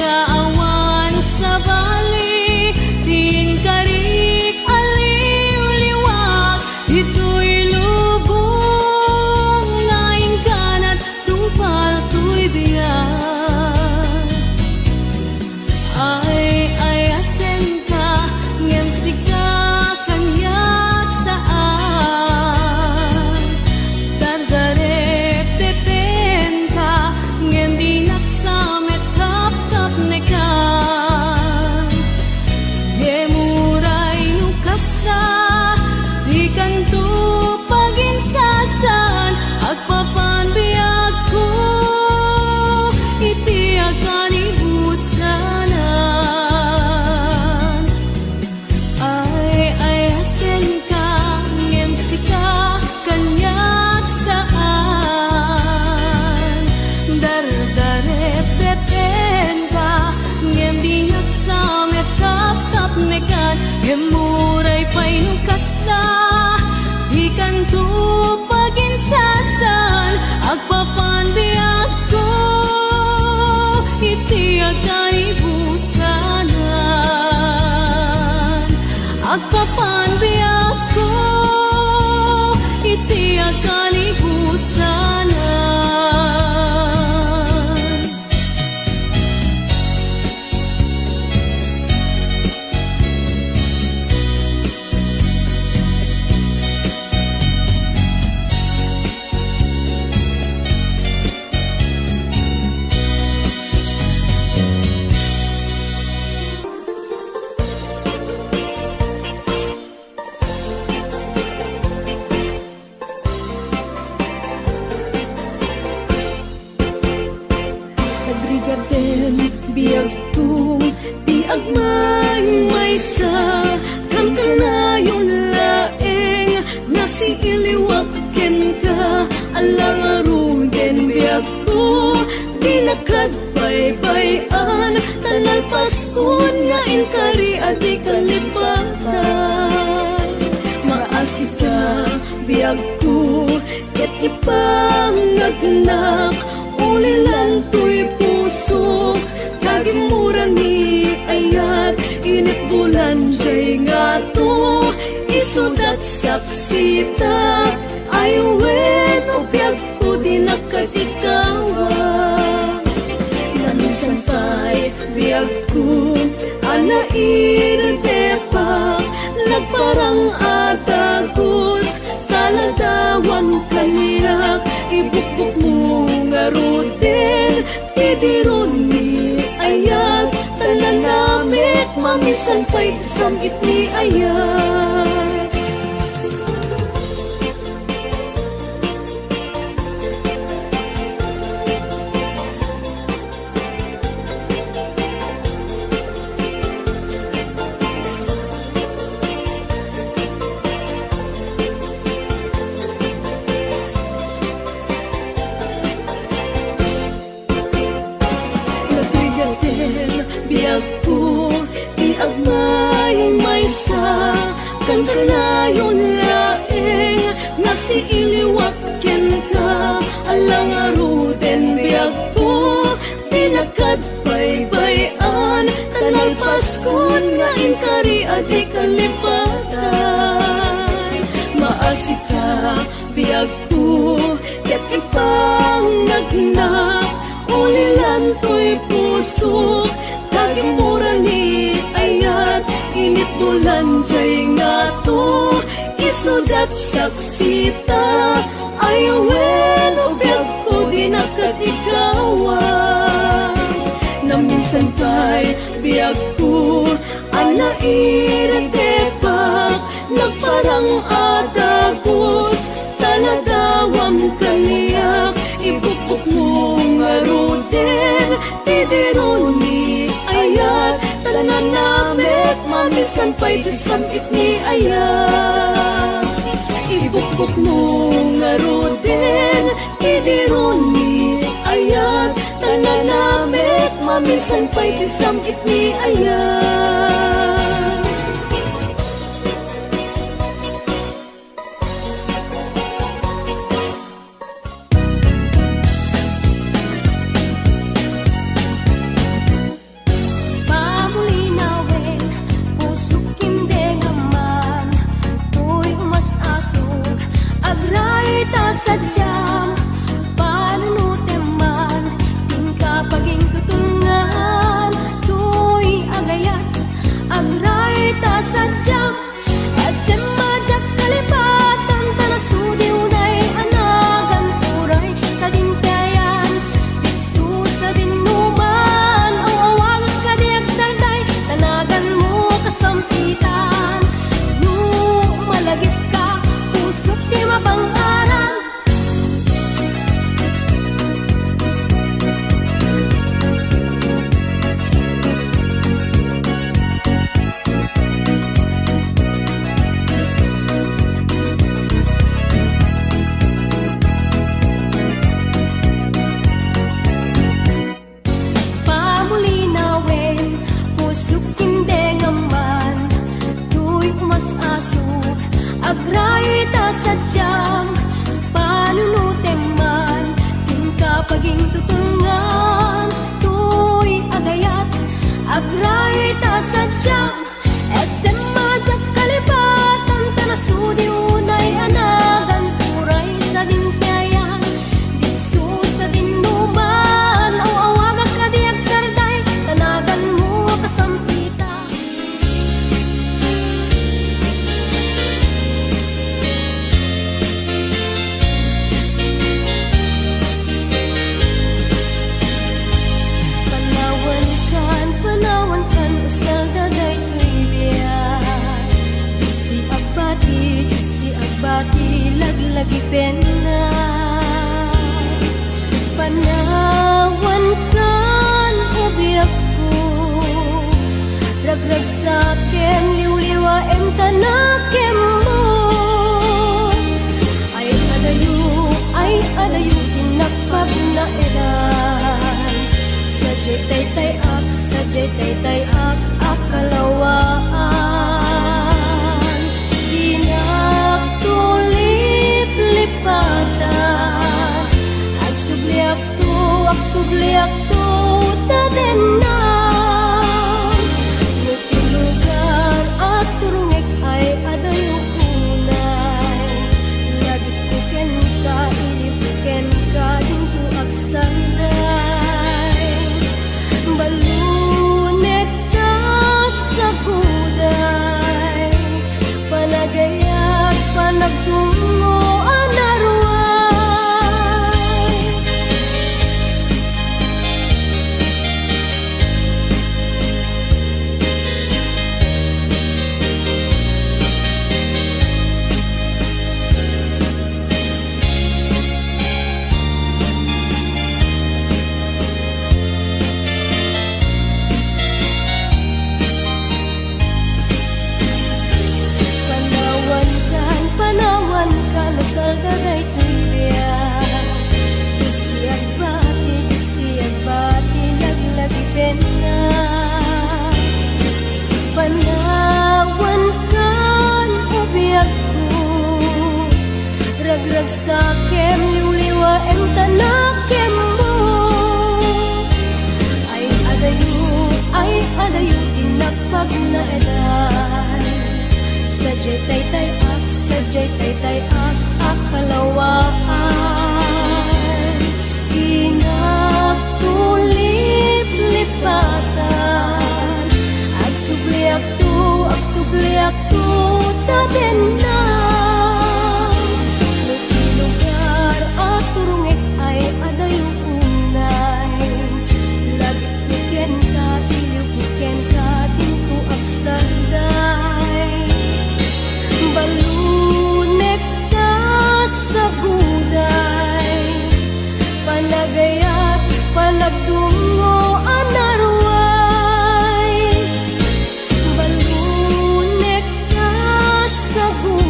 nagaawan sa bali, tingkarik aliw-liwag, dito'y lubong, lain kanat tupal to'y biyak. Ay aten ka, ngem sika kanyak saan, dardarep tepen ka, ngem dinak samet kap-kap nekan. Gemuray nukas ka, di kanto paginsasan, agpapan biag ko, iti akan ibusanan. Ay aten ka, ngem sika kanyak saan, dardarep depen ka, ngem dinak samet kap-kap nekan. Gemuray pa'y nukas na, di kanto paginsasan, agpapan biag ko, iti akan ibusanan. Agpapan biag ko, iti akan ibusanan. Nagrigaden biag ko, di agmay sa kan kanayon laeng, nasi iliwaken ka, alang aruden biag ko, di nakadbaybayan, tanal paskon nga inkari adi kalipatan. Maasi ka biag ko, ket ipangagnak, ulilan to'y puso, kagimuran ni ayat, init bulan jay nga to, isudat saksita, aywen o biag ko di nakatikawa. Naminsan pa'y biag ko, anairitepak, nagparang atagos, taladawang kaniyak, ibukbuk mo nga ruten, tidiron ni ayat, tananamit, mamisan pa'y samit ni ayat. Biag ko, di agmay sa kan kanayon laeng, nasi iliwaken ka, alang aruden biag ko, di nakadbaybayan, tanal paskon nga inkari adi kalipatan. Maasi ka biag ko, ket ipangagnak, ulilan to'y puso, kagimuran ni ayat, init bulan jay nga to, isudat saksita, aywen o biag ko di nakatikawan. Naminsan pa'y biag ko, anairitepak, nagparang atagos, taladawang kaniyak, ibukbuk mo nga ruten, tidiron ni ayat, tananamit, mamisan pa'y samit ni ayat. Ibukbuk mo nga ruten, tidiron ni ayat, tananamit, mamisan pa'y samit ni ayat. paging tutungan, tuy agayat agray ta sadyam. SM majak kalibatan tanasudi unay anagan, turay sa dintayan disu sa dinuman. O awagak kadiyak sarday tanagan mo kasampita. Panawan kan usal daday tuibiyat. Diyos ti agbati laglagi pena. Panawan kan ubiyak ko, ragrag sa kem liwliwa em tanakem mo. Ay adayo tinakpag na edan. Sadyay taytay ak akalawaan. Lipatan agsubliak to tadenan. Nutilugan at turungek ay adayong unay. Lagi puken ka, ilipuken ka, dinto agsanday. Balunek ka sa kuday, panagayat panagtungo anarway. Panawan kan asal daday tuibiyat. Diyos ti agbati laglagi pena. Panawan kan ubiyak ko, ragrag sa kem liwliwa em tanakem mo. Ay adayo tinakpag na edan. Sadyay taytay ak akalawaan. Inagtulip-lipatan agsubliak to tadenan. Lutilugar at turungek ay adayong unay. Lagi puken ka, iliw puken ka, dinto agsanday. Balunek ka sa guday, panagayat panagtungo anarway. Balunek ka sa guday,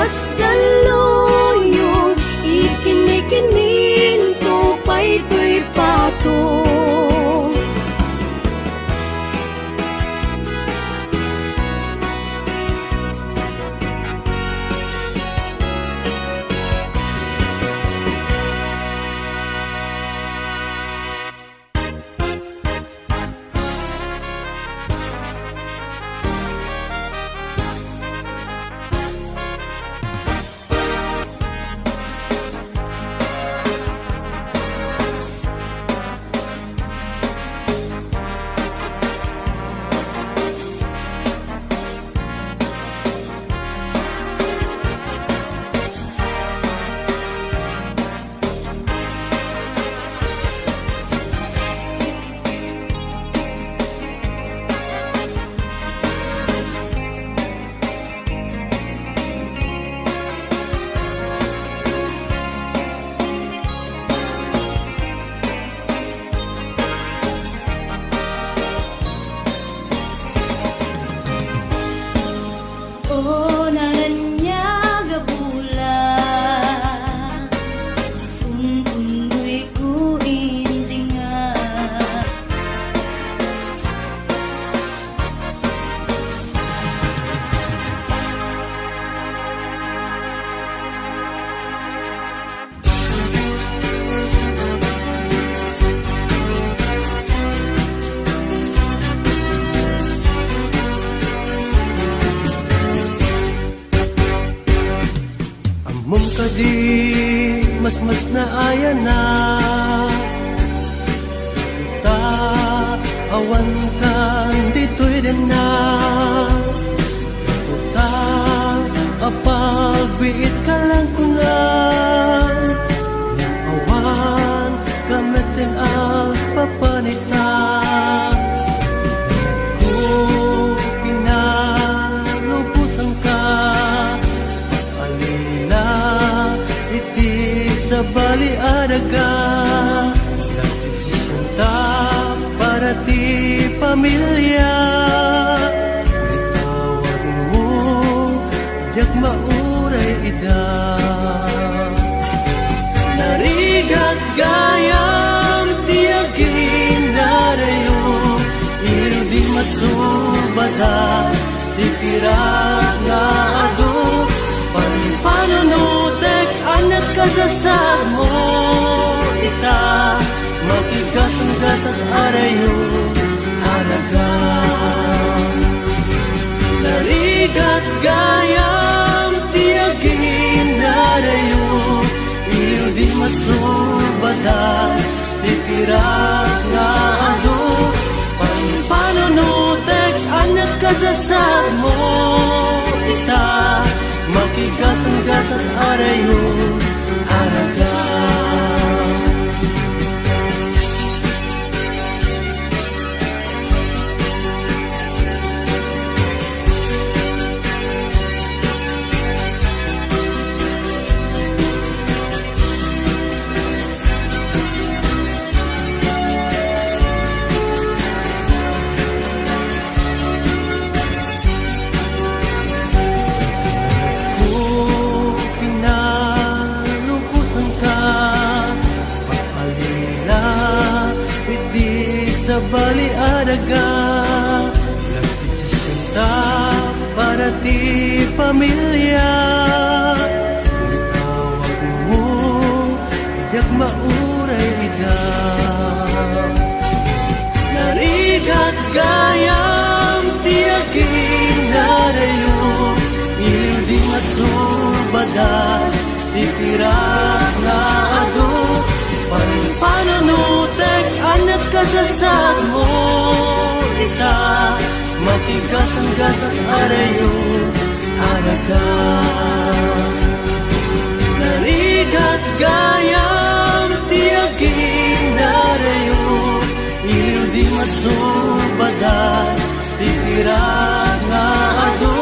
mas daluyong ikinikinin to pa'y to'y patong. Oh, naranyaga bulan, undoy ko indinga. Mong kadi mas na aya na ta awan kan dito'y din na ta apagbiit ka lang kungan yang awan kamitin ang papanita kung pinalubusan ka sa bali adaga nagdesisyon ta para ti pamilya itawag mo diag mauray ida narigat gayam tiagin narayo ildi masubada di pirat nga ado panunutek anat kasasad mo ita makigasang-gasang arayo aragan narigat gayam tiagin narayo iliw di masubada di pirat nga ado panunutek anat kasasad mo ita makigasang-gasang arayo aragan sa bali adaga nagdesisyon ta para ti pamilya itawag mo diag mauray ida narigat gayam tiagin narayo iliw di masubada di pirat nga ado panunutek anat kasasad mo ita makigasang-gasang arayo aragan narigat gayam tiagin narayo iliw di masubada di pirat nga ado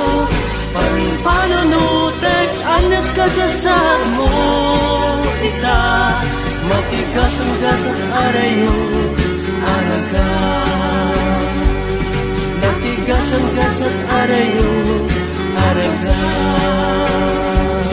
panunutek anat kasasad mo ita makigasang-gasang arayo aragan makigasang-gasang arayo aragan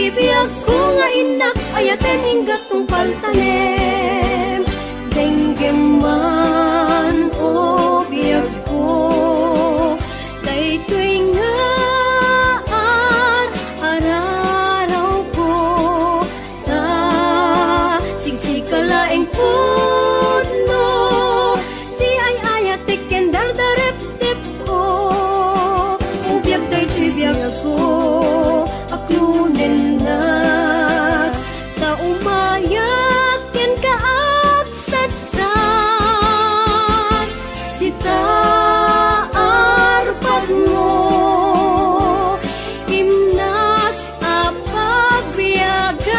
biyag ko nga inak ayaten hinggat tungpal tanem. Denggem man o biyag ko, daytoy nga araraw ko, ta sigsikalaeng pudno, di ay ayatik ken dardarep-tep ko, ubiyag daytoy biyag ko, aklunen na, ta umayak ken kaagsatsat, di ta arpad mo, himnas a pagbiyagat.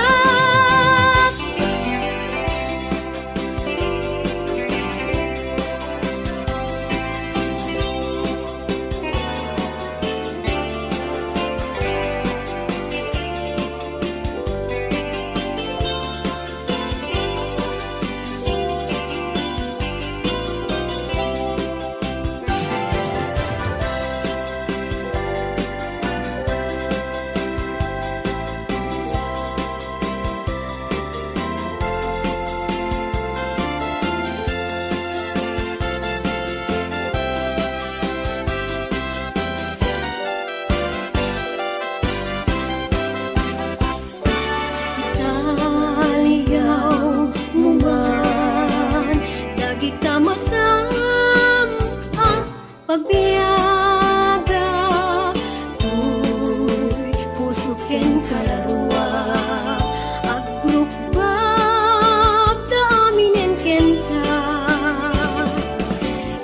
Italiyaw mo man, lagi ka masam pagbiyaga, tuy puso ken kalarua, agrupbab da aminen kenta,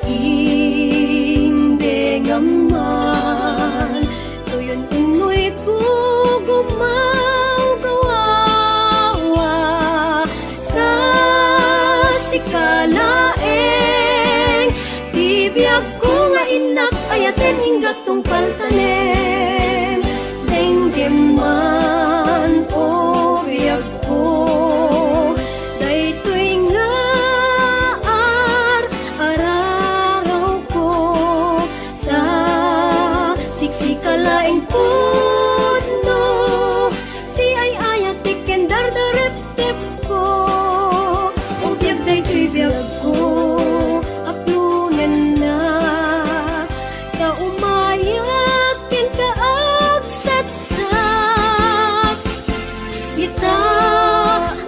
inde ngaman, tuyon unoy ko gumaw sikalaeng di biyag ko nga inak ayaten hinggat tungpal tanem. Denggem man o biyag ko, daytoy nga araraw ko, ta siksikalaeng pudno, di ay ayatik ken dardarep-tep ko, ubiyag daytoy biyag ko, aklunen na, ta umayak ken kaagsatsat, di ta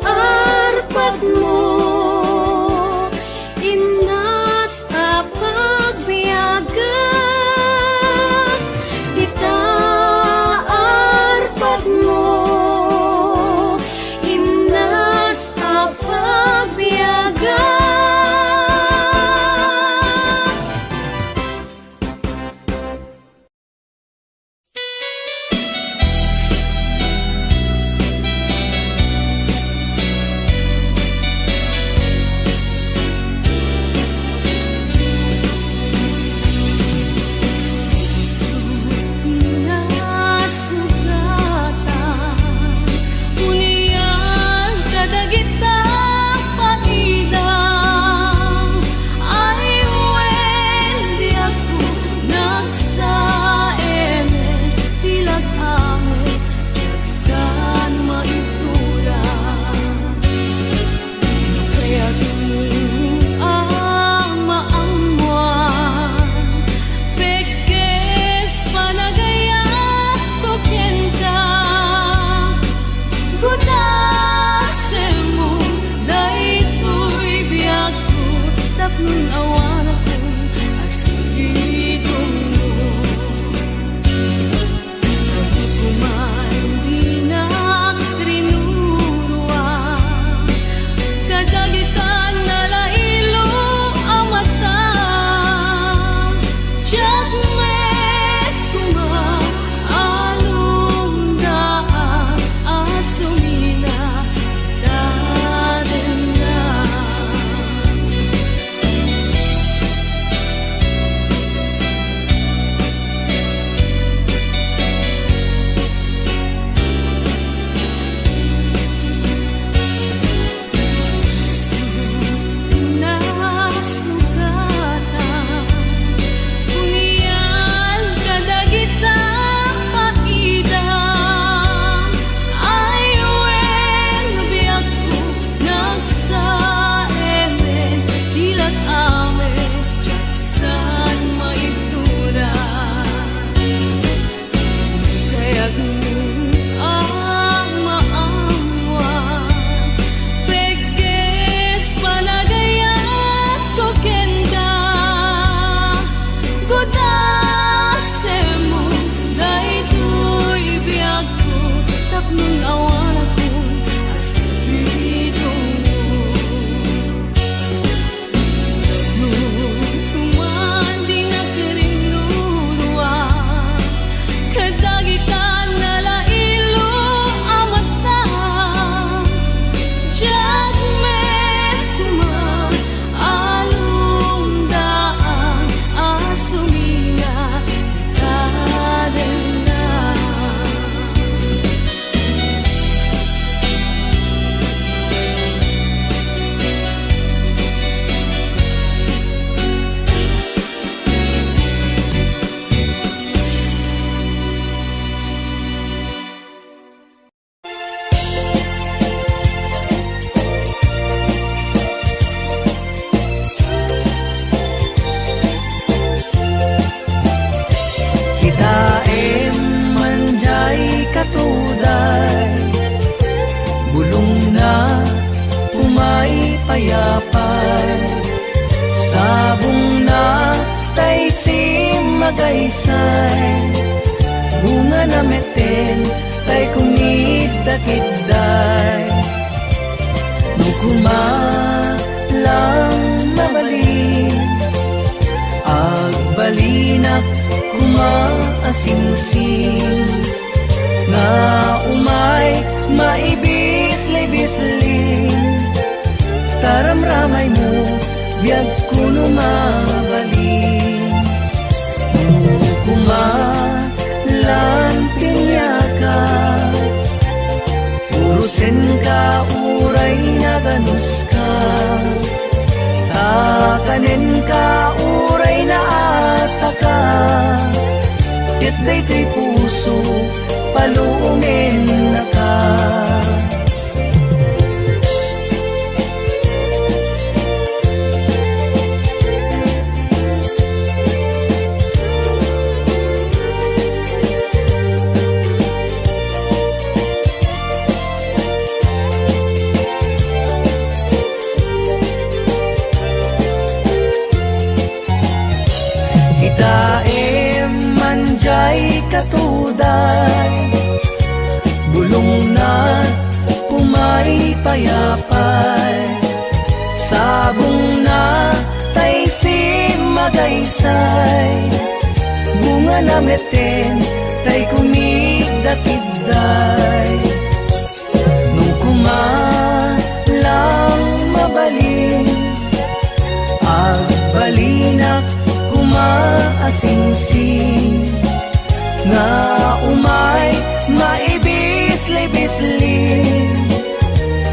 arpad mo, himnas a pagbiyagat, di ta Itaem manjay katuday, bulong na umay payapay, sabong na tay simagaysay, bunga na meten tay kumigdakidday. Nukuma lang mabalin, agbalinak kumaasingsing, nga umay maibis-libisling, taramramay mo biyag kuno mabalin. Nukuma lang pinyaka, urusin ka uray na ganus ka, takanin ka uray na ataka, kitday tay puso paluungin na ka. Itaem manjay katuday, bulong na pumay payapay, sabong na tay simagaysay, bunga na meten tay kumigdakidday. Nung kumalang mabalin, agbalinak kumaasingsing, nga umay maibis-libisling,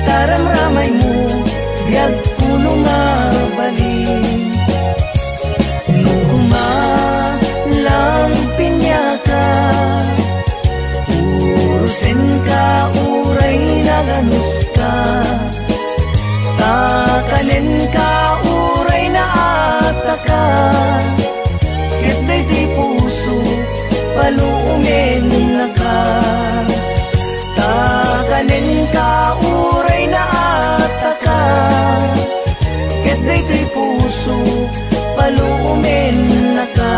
taramramay mo biyag kuno nga balin. Nung kumalang pinyaka, urusin ka uray na ganus ka, takanin ka uray na ataka, kitday di puso paluungin na ka, takanin ka uray na ataka, kitday di puso paluungin na ka.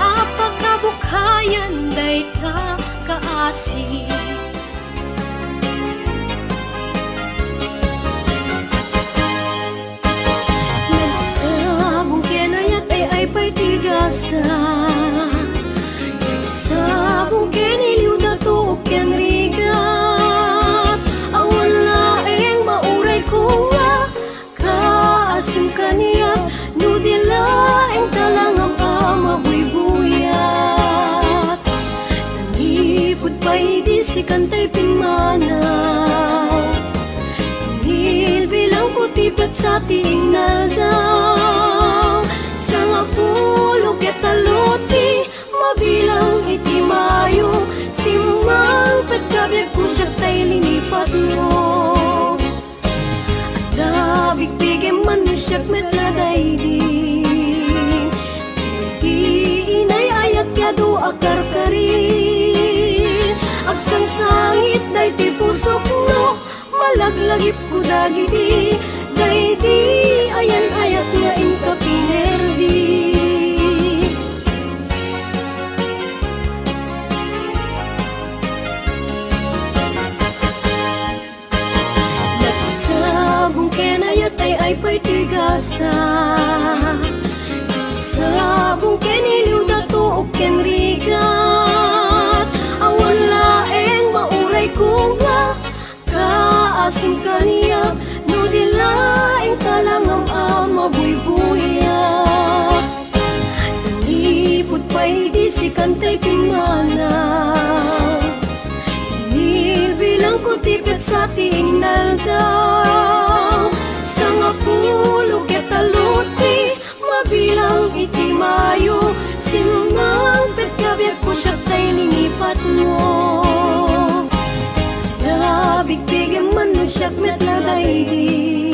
Apagkabukayan day ka kaasi, nagsabong kenayat ay pa'y tigasa, nagsabong keniliw dato o kenrigat, awan laeng mauray ko nga kaasim kaniyak, nudilaeng talangang amabuybuya. Pa'y di si kantay pimanaw, nilbilang putipat sa tingal daw, sa nga pulo ketaloti, mabilang iti mayo, simang pagkabyag ko siya tay linipat mo, at dabig-bigem man mo siya metladay din, di inay ayak yado akar-kari, agsang sangit day ti pusok no, malaglagip ko dagiti, day di ayan ayak nga inka pinerdi. Nagsabong kenayat ay pa'y tigasa, nagsabong keniliw dato o kenrigat, awan laeng mauray ko nga kaasim kaniyak, nudilaeng talangang amabuybuyak. Nalipod pa'y di si kantay pimanaw, nilbilang ko tipet sa tingal inaldaw. Sa nga pulo ketaluti, mabilang iti mayo, simang petkabiag ko siya tay ninipat mo. Labigbigyan man no siyak metladay di,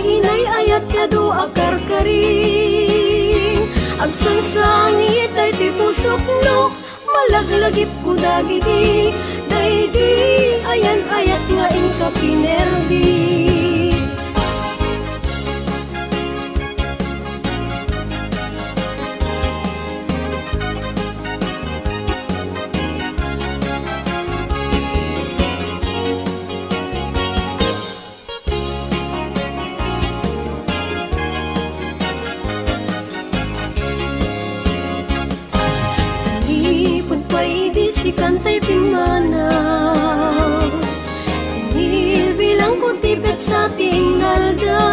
inay ayat kado akarkaring, agsangsangit ay ti pusok no, malaglagip ko dagiti, daydi ayan ayat nga inka pinerdi. Si kantay pimana, bilang ko tibet sa tingaldaw.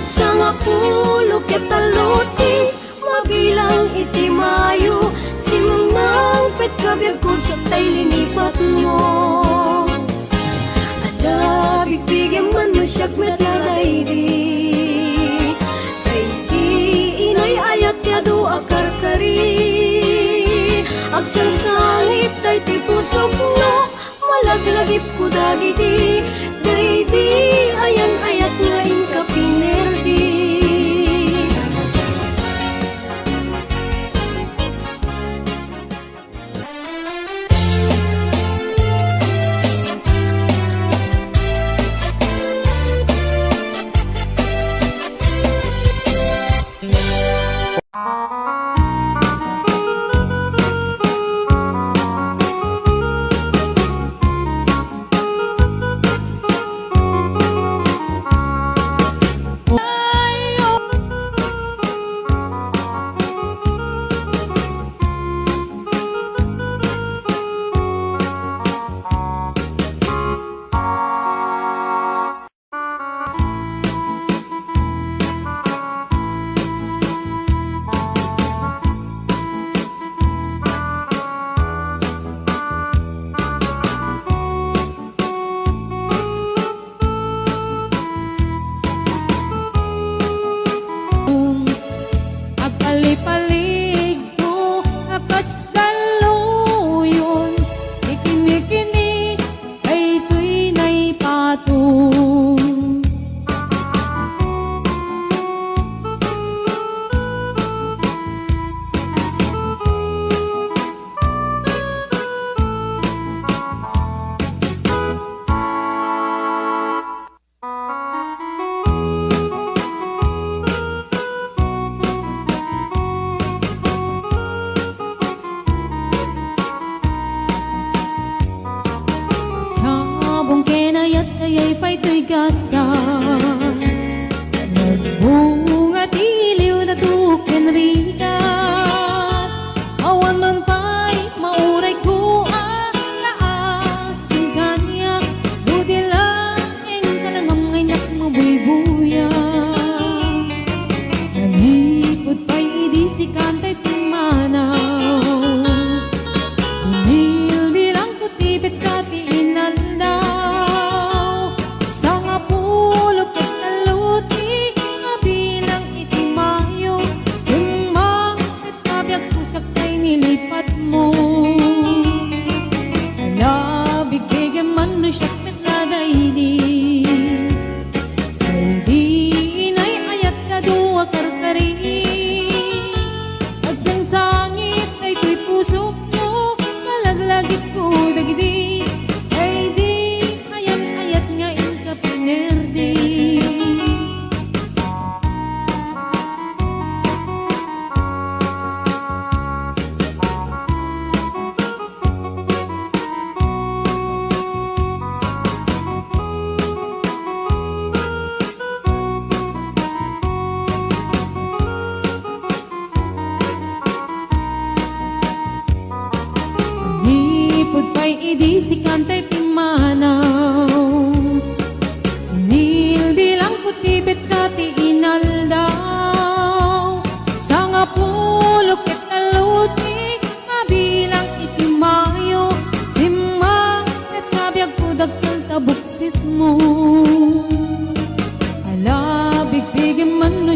Sa nga pulo ketaluti, mabilang iti mayo, simang petkabiag ko siya tay linipat mo. Ada bigbigyan man mo siyak metladay di, kay inay ayat kado akarkari, agsangsangit ay ti pusok no, malaglagip ko dagiti, daydi ayan ayat nga inka pinerdi.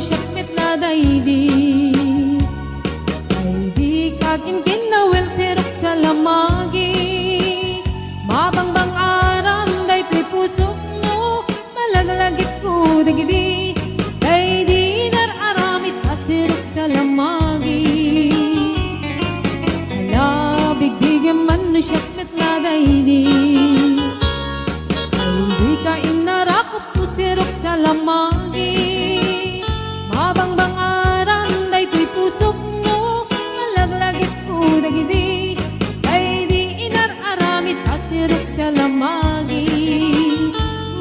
siyak met na daydi ay di kakin kinawel sirok sa lamagi mabangbang aram day tuy pusok mo malaglagit ko dagidi ay di nararamit asirok sa lamagi ala bigbigyan man no siyak met na daydi ay di ka inarakot ko sirok sa lamagi mabangbang aram day tuy pusok mo malaglagit ko dagidi ay di inararamit asirok sa lamagi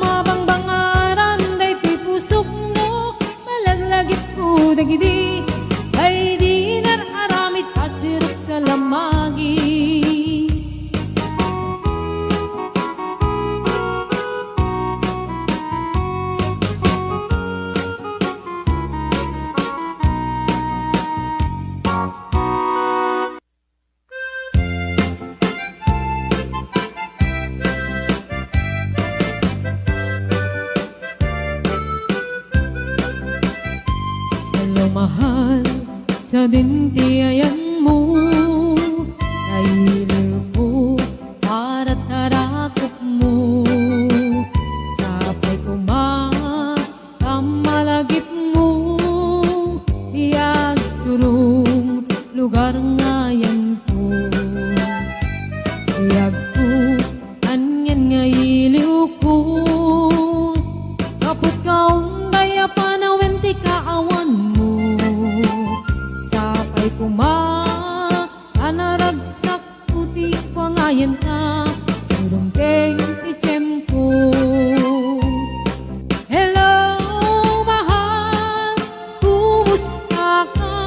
mabangbang aram day tuy pusok mo malaglagit ko dagidi ay di inararamit asirok sa lamagi. Hello mahal, sa dintiayan mo kailil ko para tarakot mo sapay kumamalagit mo tiyag turong lugar ngayan ko tiyag ko anyan ngayiliw ko kaput kaong daya panawen ti kaawan mo sapay kanaragsak puti pangayan ta turungkeng ti tiyempo. Hello mahal, kumusta ka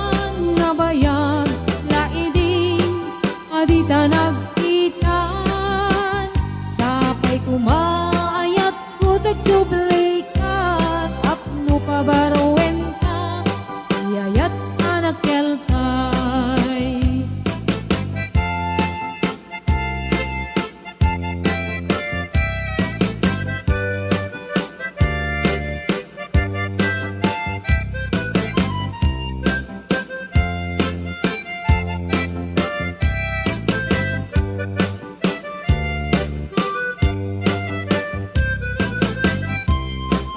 na bayag laiding adita nagkitan sapay kumaayat ko tagsublikat apno pabarowen ka iyayat anak kelkay.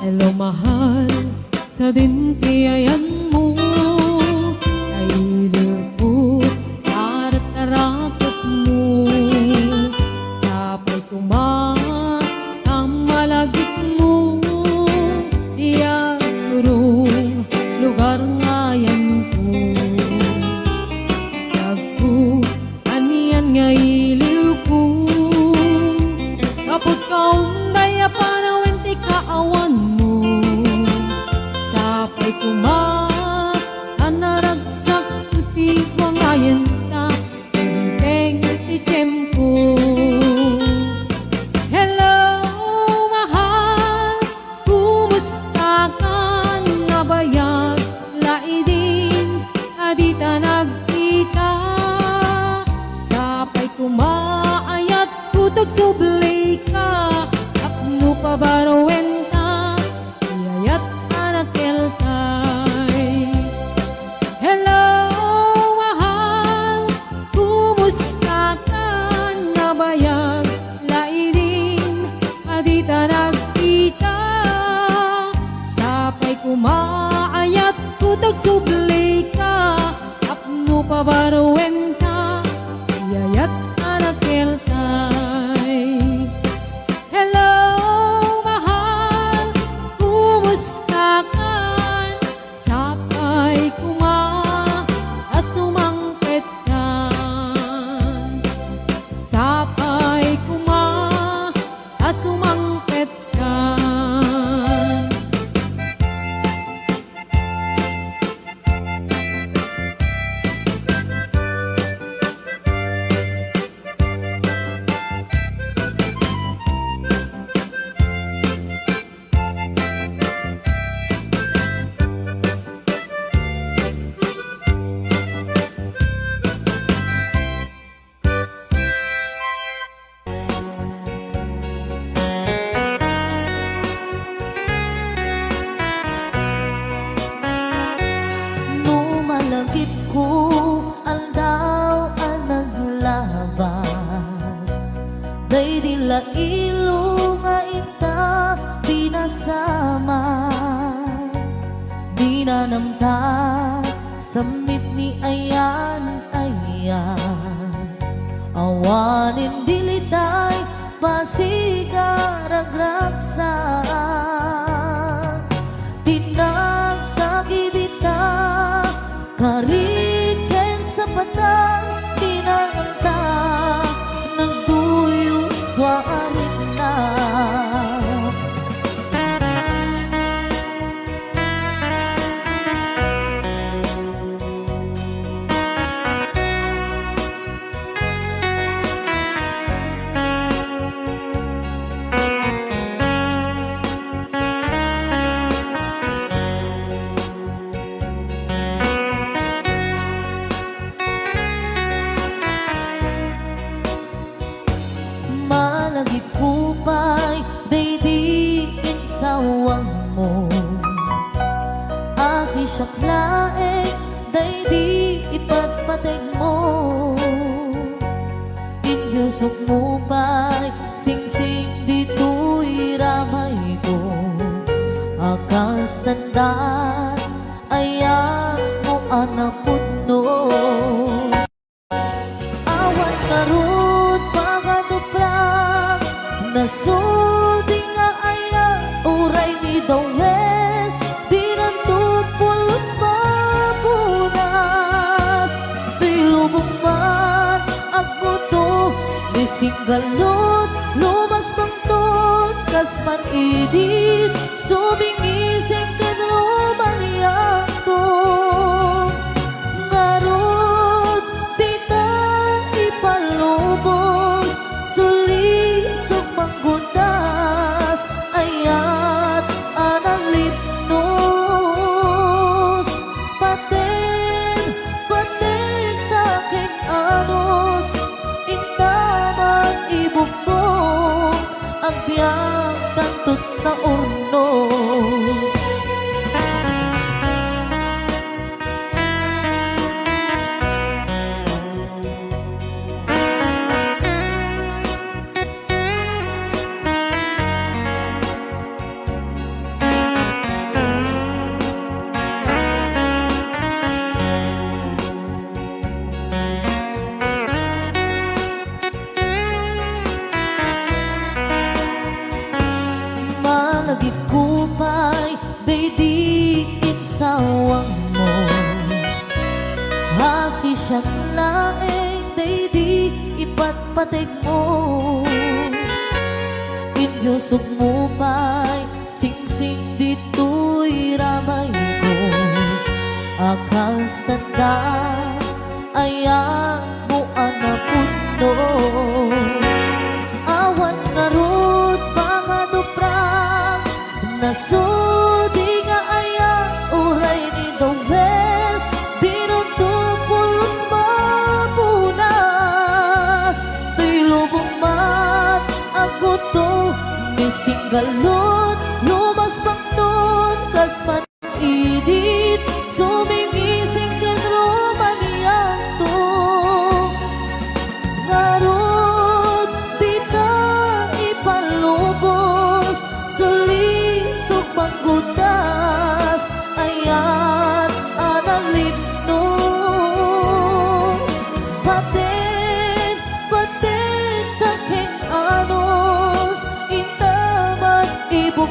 Hello mahal, sa dintiayan mo kailil ko para tarakot mo sapay kumamalagit mo tiyag turong lugar ngayan ko tiyag ko aniyan ngailiw ko kaput kaong daya panawen ti kaawan mo sapay kanaragsak puti wangayan ta turungkeng ti tiyempo. Hello mahal, kumusta ka na bayag laidin adita nagkita sapay kumaayat ko tagsublay ka apno pabarowen ta iyayat anak kelkay. Hello mahal, kumusta ka na bayag laidin adita nagkita sapay kumaayat ko tagsublay ka apno pabarowen ta iyayat anak kelkay. Hello mahal, kumusta ka sapay asumangpet ka sapay asumangpet ka. Ilailo nga ita pinasama, di na namta samit ni ayan awanin dilitay pasigaragraksak tinagtagibita kariken sa patang tinaganta nagduyos tuwarin na. Malagip kupay, daydiin sawang mo. Asi siyaklae, daydi ipagpateg mo. Inyusok mo pa'y sing-sing dito'y ramay ko. Akas tandaan, ayan mo anapot no. Awan karut pagkatuplang nasudi nga aya uray ni Dawel di nantupulos mapunas di lubong man ako to di singgalot lumas bangton kasman idit subingising kenruman yakto ngarot tita ipalubos sulisok manggundas ayat analipnos paten taking anos intaman ibuktong ang biyang tantut na urnos. Malagip kupay, daydiin sawang mo. Hasi siyang laeng, daydi ipatpateg mo. Inyusok mo pa'y sing-sing dito'y ramay ko. Akas tanda, ayan mo anapot no. Awan ngarut pangaduprang nasudi nga aya uray ni Dawel di nantupulos mapunas tuy lubong man ako to ni singgalot lumas bangton kasman idit sumingising kenruman yakto ngarut tita ipalubos sulisok manggutas ayat analipnos paten taking anos intaman ibu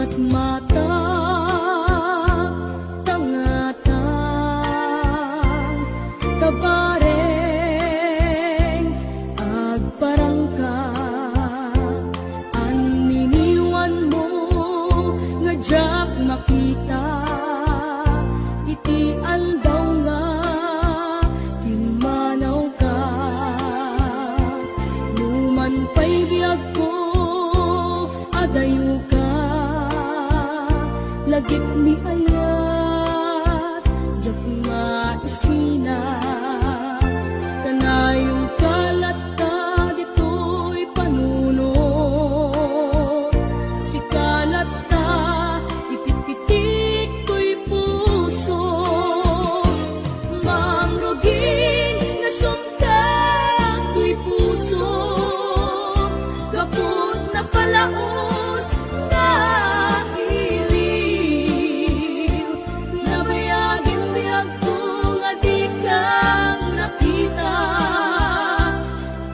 matmata tangatang kabareng agparangka aniniwan mo nga jak makita iti aldaw nga himanaw ka numan pa'y biyag ko adayo ka lagip ni ayat jak maisina kanayong kalata dito'y panunod si kalata ipitpitik ko'y puso mangrugin nga sumkang ko'y puso gapot na palaos nga iliw nabayagin biyag ko nga di kang nakita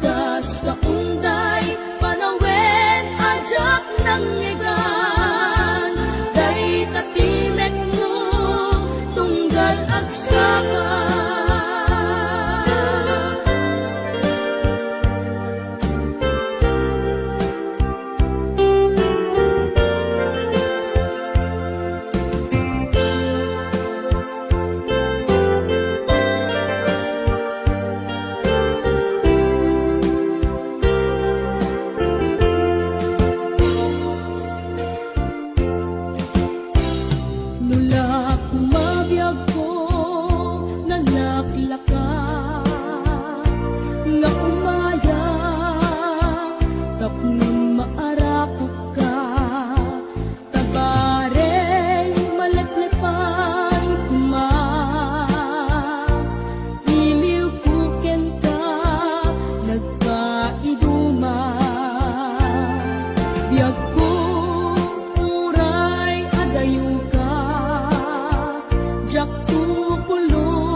kas kaunday panawen ajak ng ngegan day tatimek mo tunggal agsaka. Nula kumabiyag ko nalaklaka nga umaya tapnon maarakot ka tabareng maleplepan kuma iliw kuken ka nagkaiduma biyag ko uray adayo ka jak tupulos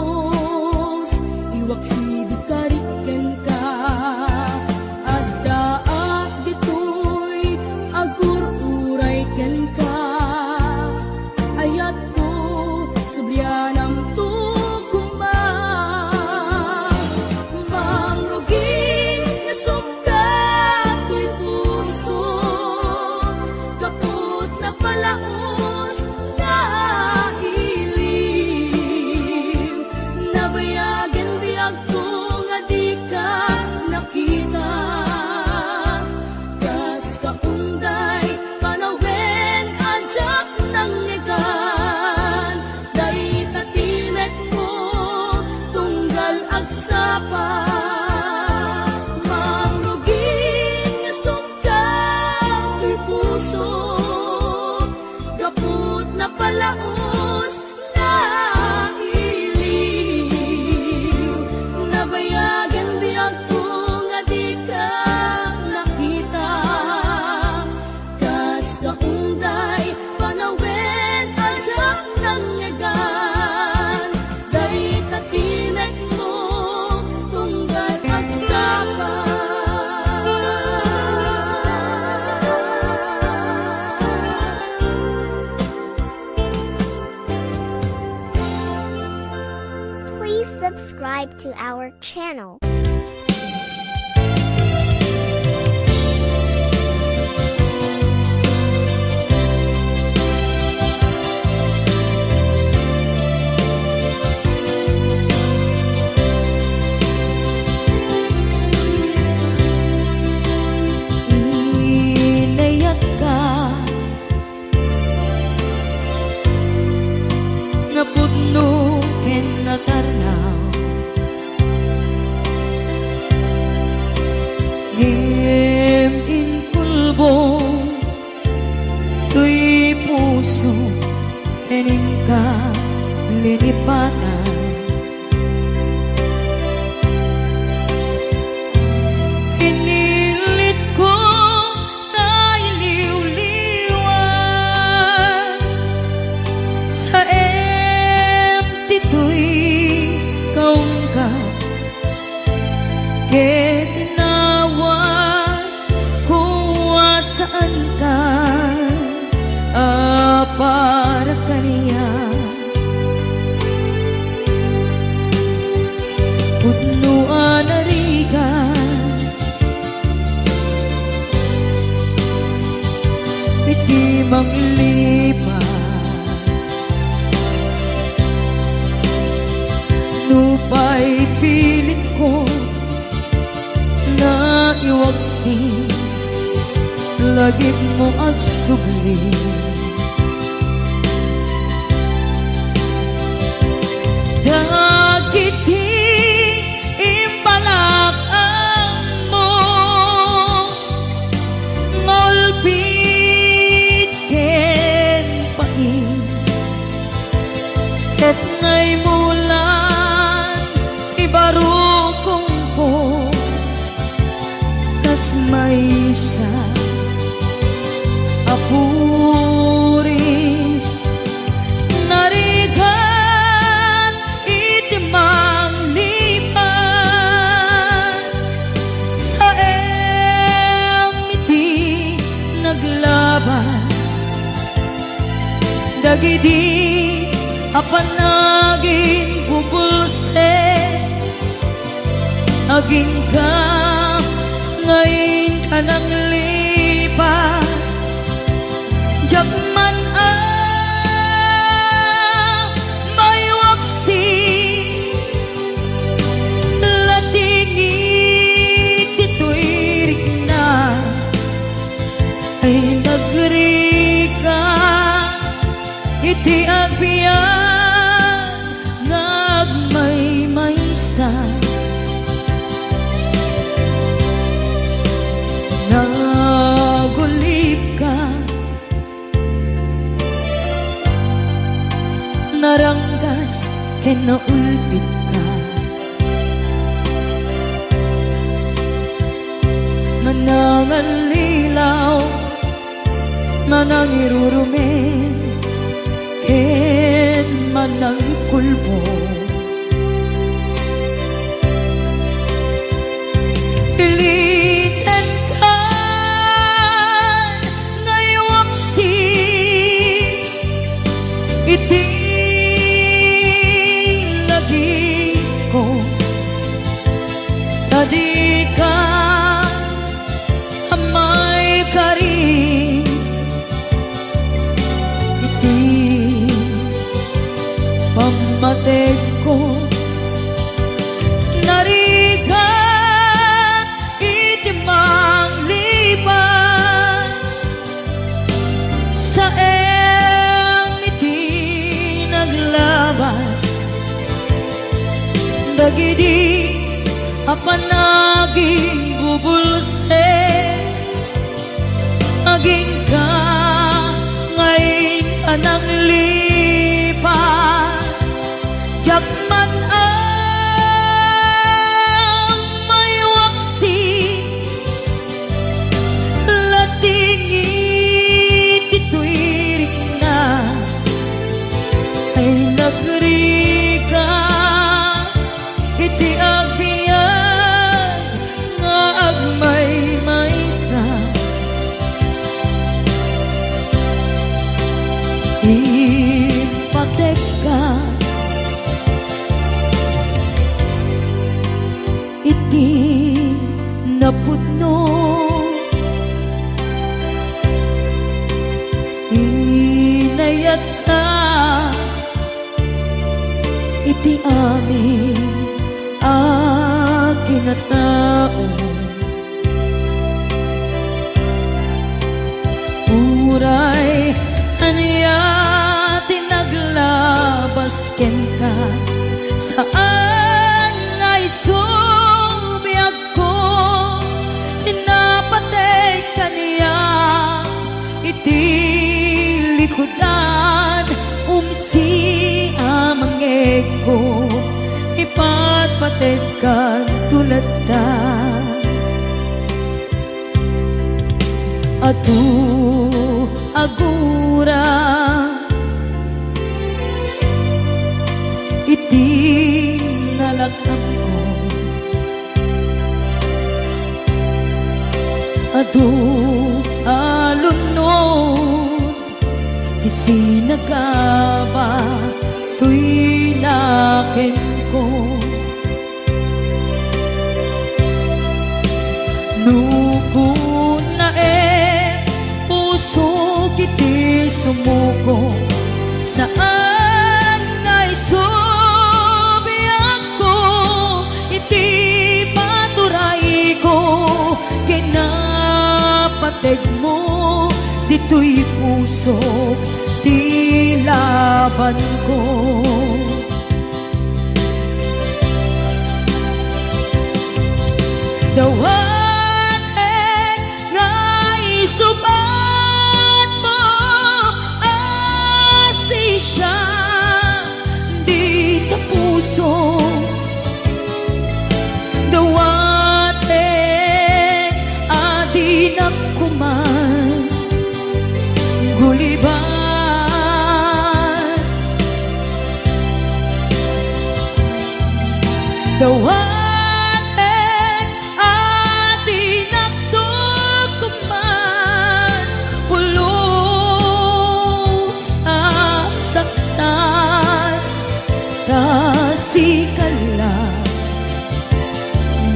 iwak sidi kariken ka addaak dito'y agur uray ken ka ayat ko sublianam tukuma mangrugin nga sumkat ko'y puso kaput na palaos nga iliw nabayagan biyag ko nga di ka nakita kas kaunday panawen ajak ng ngegan day tatimek mo tunggal agsapa mangrugin nga sumkang to'y puso kaput na palaos nga iliw nabayagan biyag ko nga di ka nakita kas kaunday panawen ajak ng ngegan day tatimek mo tunggal agsapa. Please subscribe to our channel. Inayat ka nga pudno ken natarnaw ngem in pulbo tuy puso kening ka linipatan Pinilit ko na iliw-liwan sa empty to'y kaungkat ke tinawag ko saan ka lipat. Nupa'y pilit ko na iwagsin, lagip mo at sugli. Dagiti imbalak ang mo, ngolpit ken pain, ket ngay mulan ibarukong ko, kas maysa apuris narigan itimang lipan, sa iti naglabas, dagidi apanagin bubulse, aging ka ngayon ka nang lipat. Jakman may waksi, latingit ito'y rikna, ay nagrika iti agbiyan ngagmay maysa. Nagulip ka, naranggas ken naulpit ka, manangan lilaw, manang irurumen, ken manang kulbo. Pilitan ka ngaywaksi, iti lagi ko, tadi ka amay kari, iti pamatek ko, nariga iti manglipan, sa iti naglabas, dagidi apanaging bubulse, aging ka ngayon ka nang lipat. Jakman may waksi, latingit ito'y rikna, ay nagrika iti agbiyan nga agmay maysa. Ipatek ka iti napudno, inayat ka iti amin aking tao. Uray anya tinaglabas ken ka, saan ay subiyag ko, tinapatay ka niya iti likodan, umsi amangeg ko, ipatpatay ka tulad ta. Atu agura iti nalakam ko, adu alunod isinagaba tuy nakin ko, nukun na puso kiti sumuko saan nga'y subiyak ko, iti paturay ko kinapatid mo, dito'y puso ti laban ko. Dawaten nga'y subat mo, asisya di ta puso. Dawaten adi na kuman guliban. Dawaten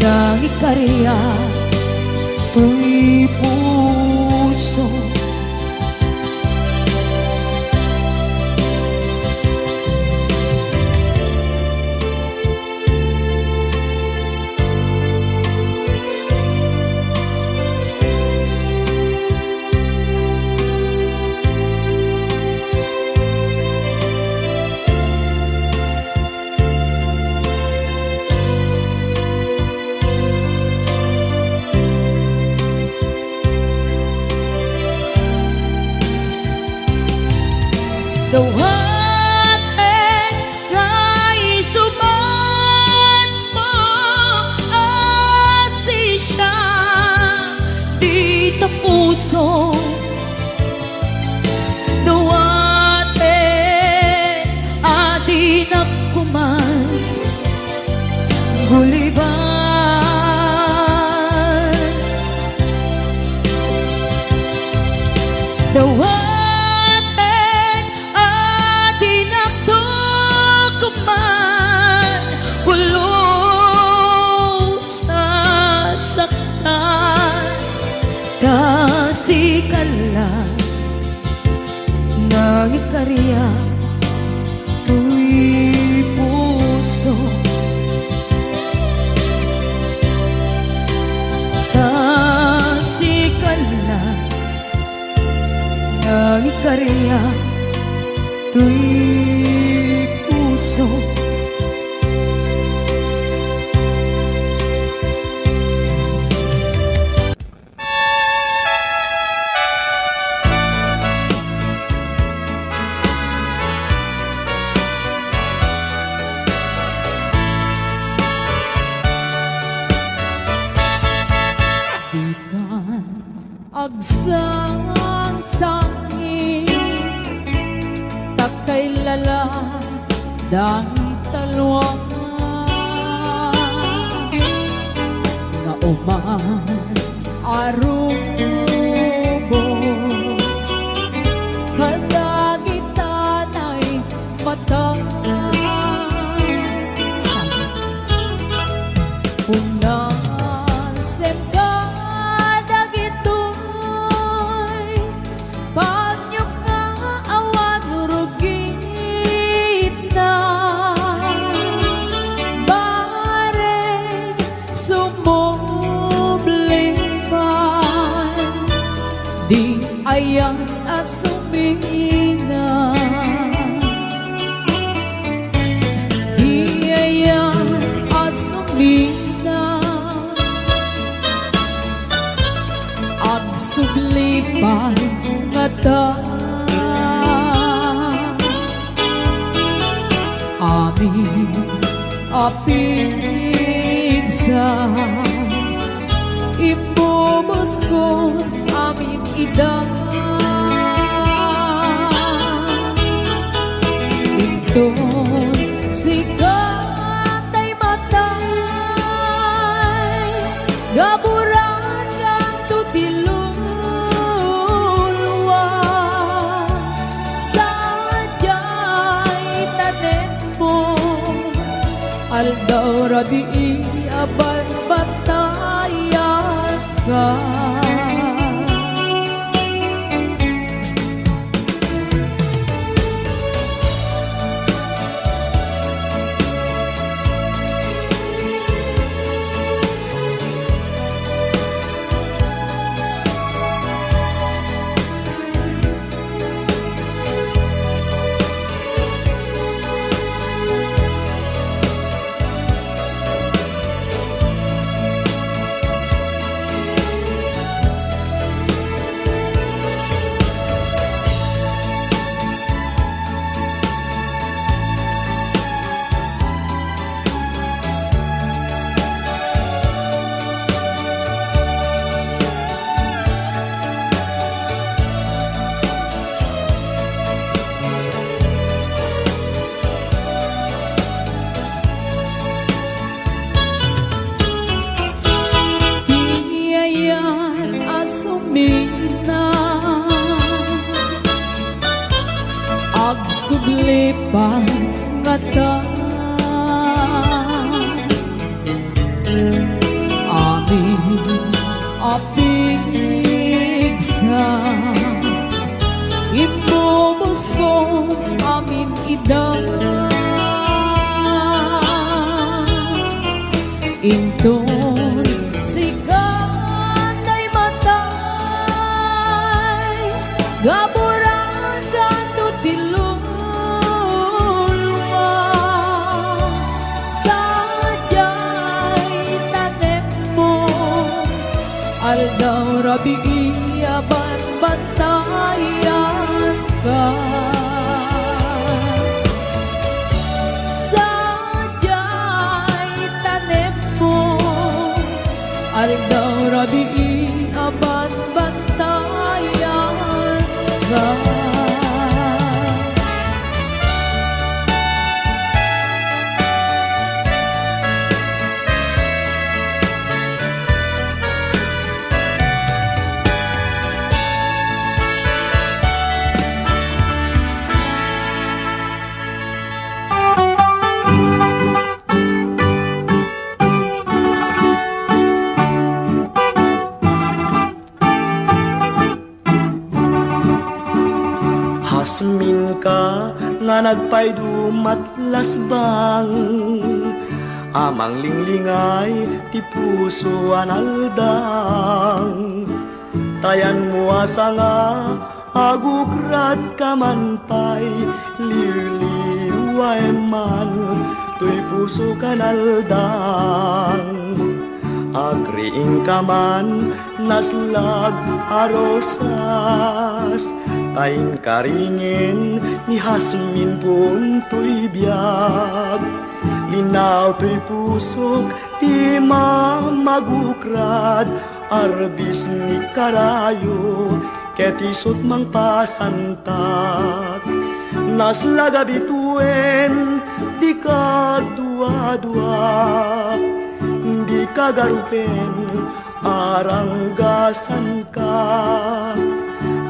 nang ikarya to'y puso. Dawaten nga'y subat mo, asisya di ta puso. Dawaten adi na kuman guliban. Dawaten kasikala nang ikarya to'y puso. Kasikala nang ikarya to'y puso. Agsang sangin takay lala dahil talwang nga uman arubos kadagitan ay matang unang di ayang asumina, di ayang asumina, ang sublipan nga ta amin apigsa ibubos ko amin ida inton sikat ay matay gaburan kang tutilulwa sadyay tanen mo aldaw rabi abad batayan ka subli pa nga ta. Amin apig sa imubos ko, amin ida inton sigan ay matay gaburan kanto tilulwa sadyay tanem mo aldaw rabi iyaban bantayan ka. Aldaw rabi aban bantayan ka. Hasmin ka nga nagpaydumat lasbang, amang linglingay ti puso analdang. Tayan mo asa nga agukrat ka man pay, liwliway man tuy puso kanaldang. Agriing ka man naslag arosas, taing karingin ni Hasmin pun tuy biyag. Linaw tuy pusok ti mamagukrad, arbis ni karayo ketisot mang pasantak. Naslaga bituen di ka dua-dua, di ka garupen aranggasan ka.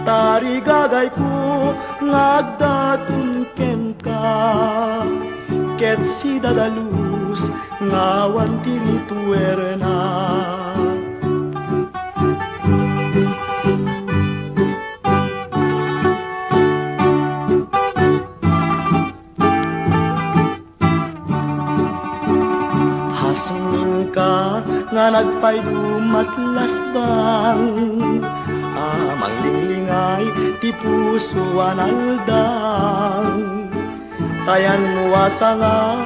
Tarigagay ko ngagdatun ken ka, ket si dadalus ngawan tinituerna. Hasmin ka nga nagpaydumat lasbang, amang linglingay ti puso analdang. Tayan mo asa nga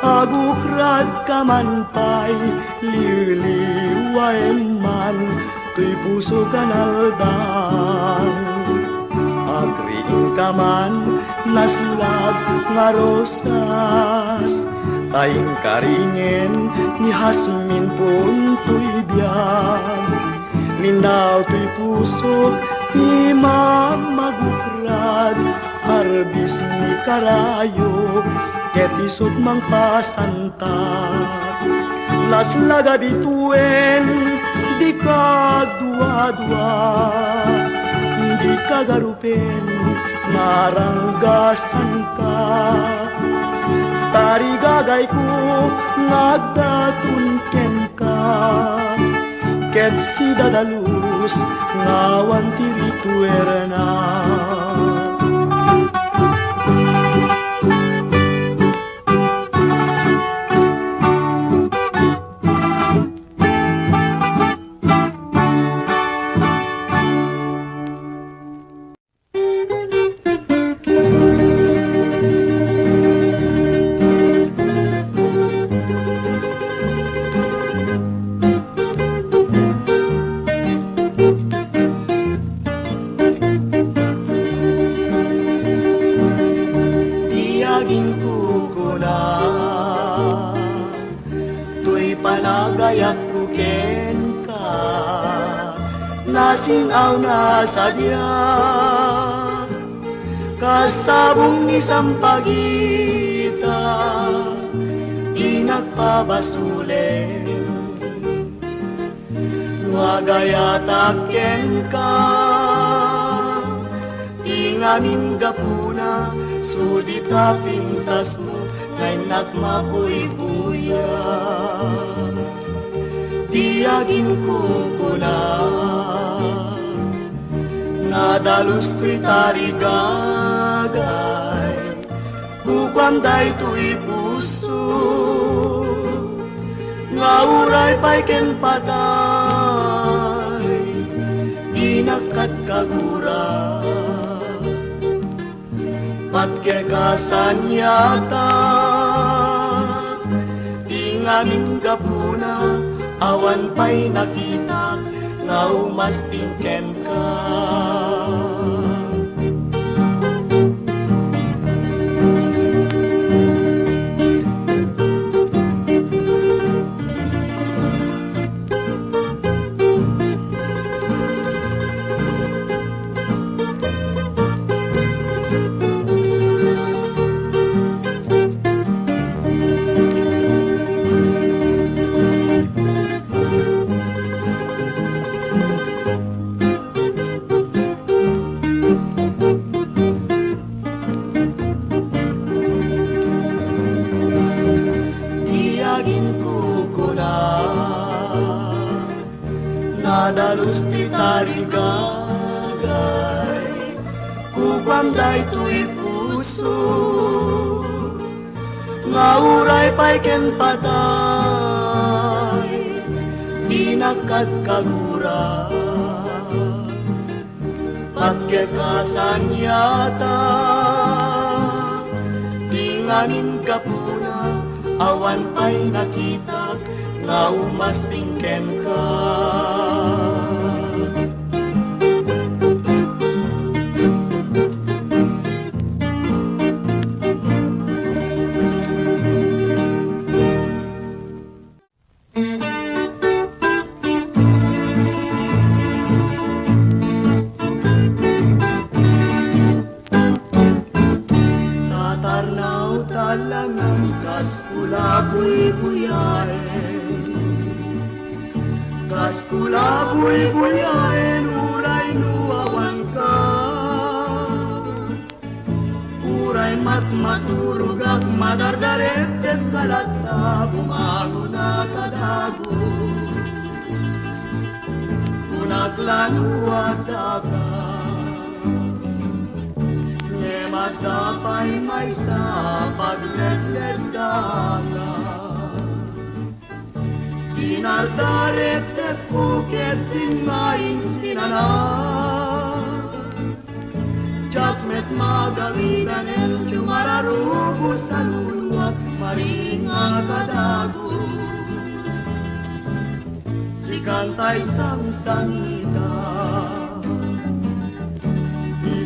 agukrad ka man pay, liwliway man tuy puso kanaldang. Agriing ka man naslag nga rosas, taing karingen ni Hasmin pun tuy biyag. Linaw tuy puso ti mamagukrad, arbis ni karayo ketisot mang pasantak. Laslaga bituen di ka dua-dua, di ka garupen maranggasan ka. Tarigagay ko ngagdatun ken ka, ket si dadalus ngawan tinituerna. Nasinaw na sadya, kasabong isang pagita, di nagpabasulen. Wagayataken ka, di ngamin gapuna, sudit ha pintas mo, ngay nagmapuy-puya. Tiyagin ko kuna, nadalus ko'y tarigagay, kukwanday to'y puso, nga uray pa'y ken patay, inakat kagura. Patkekasan yata, di ngamin gapuna, awan pa'y nakita, nga umastingken ka. Nadalus ti tarigagay, kukwanday to'y puso, nga uray pa'y ken patay, inakat kagura. Patkekasan yata, di ngamin kapuna, awan pa'y nakita, nga umastingken ka. Tatarnaw talangan, kaskula ko'y buyain, kaskula ko'y buyain, uray nuawan ka. Uray matmaturugak, madardaret ket kalata, bumangon na kadagos, kunaglanuad ka. Matapay may sa pagledled daga, dinardaret te puket tinmaing sinana, jakmet magamigan el chumararubos sa luluat maringa kadagos, sikantay sang-sangita.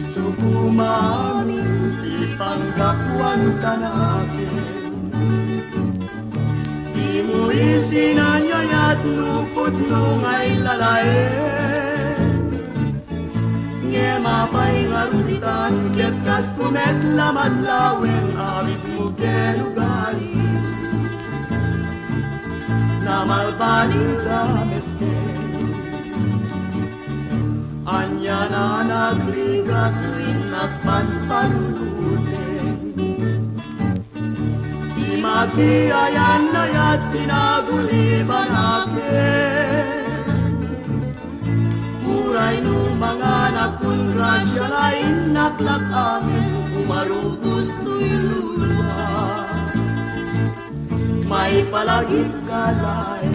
Sukumamin, ipanggakuan ka natin. Di mo isinanyayat, nupot nung ay lalaen. Nge mapay ngaruditan, ket kas kumet lamad lawen, awit mo kelugarin. Namalbali gamit ken, anya na nagrigat rin nagpanpanuluten. Di magiayan na yat pinaguliban akin. Muray no mga nakungrasya lain naklak amin, umarubos no'y luluwa. May palaging kalain.